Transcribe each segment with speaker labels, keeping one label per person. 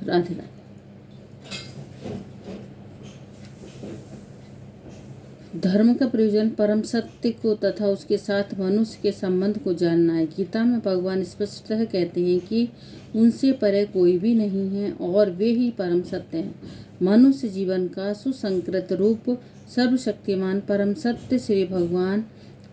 Speaker 1: राधे राधे। धर्म का प्रयोजन परम सत्य को तथा उसके साथ मनुष्य के संबंध को जानना है। गीता में भगवान स्पष्टतः कहते हैं कि उनसे परे कोई भी नहीं है और वे ही परम सत्य हैं। मनुष्य जीवन का सुसंकृत रूप सर्वशक्तिमान परम सत्य श्री भगवान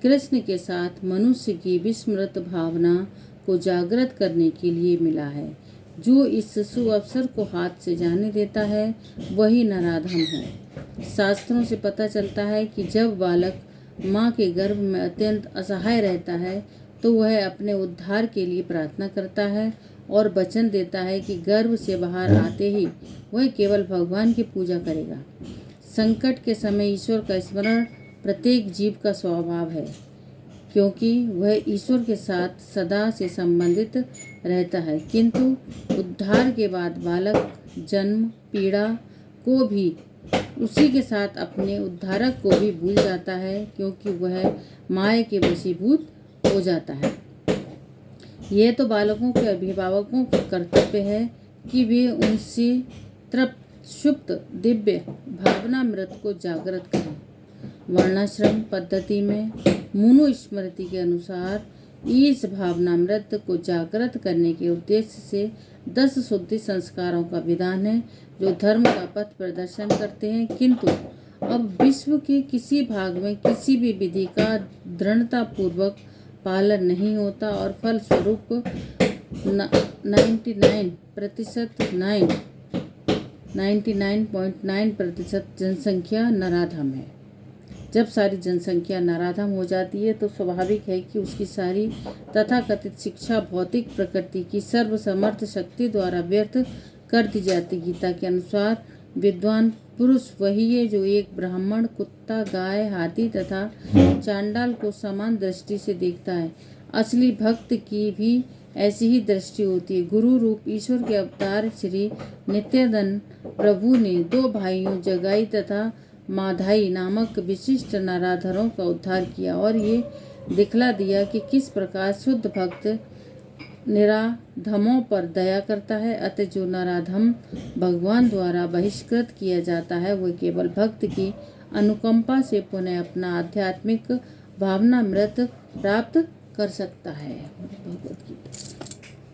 Speaker 1: कृष्ण के साथ मनुष्य की विस्मृत भावना को जागृत करने के लिए मिला है। जो इस सुअवसर को हाथ से जाने देता है वही नराधम है। शास्त्रों से पता चलता है कि जब बालक माँ के गर्भ में अत्यंत असहाय रहता है तो वह अपने उद्धार के लिए प्रार्थना करता है और वचन देता है कि गर्भ से बाहर आते ही वह केवल भगवान की पूजा करेगा। संकट के समय ईश्वर का स्मरण प्रत्येक जीव का स्वभाव है, क्योंकि वह ईश्वर के साथ सदा से संबंधित रहता है। किंतु उद्धार के बाद बालक जन्म पीड़ा को भी उसी के साथ अपने उद्धारक को भी भूल जाता है, क्योंकि वह माया के वशीभूत हो जाता है। यह तो बालकों के अभिभावकों का कर्तव्य है कि वे उनसे तृप्त सुप्त दिव्य भावनामृत को जागृत करें। वर्णाश्रम पद्धति में मनुस्मृति के अनुसार इस भावनामृत को जागृत करने के उद्देश्य से 10 शुद्धि संस्कारों का विधान है, जो धर्म का पथ प्रदर्शन करते हैं। किंतु अब विश्व के किसी भाग में किसी भी विधि का दृढ़तापूर्वक पालन नहीं होता और फलस्वरूप 99.9% जनसंख्या नराधम है। जब सारी जनसंख्या नराधम हो जाती है तो स्वाभाविक है कि उसकी सारी तथाकथित शिक्षा भौतिक प्रकृति की सर्वसमर्थ शक्ति द्वारा व्यर्थ कर दी जाती। गीता के अनुसार विद्वान पुरुष वही है जो एक ब्राह्मण, कुत्ता, गाय, हाथी तथा चांडाल को समान दृष्टि से देखता है। असली भक्त की भी ऐसी ही दृष्टि होती है। गुरु रूप ईश्वर के अवतार श्री नित्यानंद प्रभु ने 2 भाइयों जगाई तथा माधाई नामक विशिष्ट नराधरों का उद्धार किया और ये दिखला दिया कि किस प्रकार शुद्ध भक्त निराधमों पर दया करता है। अतः जो नराधम भगवान द्वारा बहिष्कृत किया जाता है वह केवल भक्त की अनुकंपा से पुनः अपना आध्यात्मिक भावनामृत प्राप्त कर सकता है। भगवद गीता।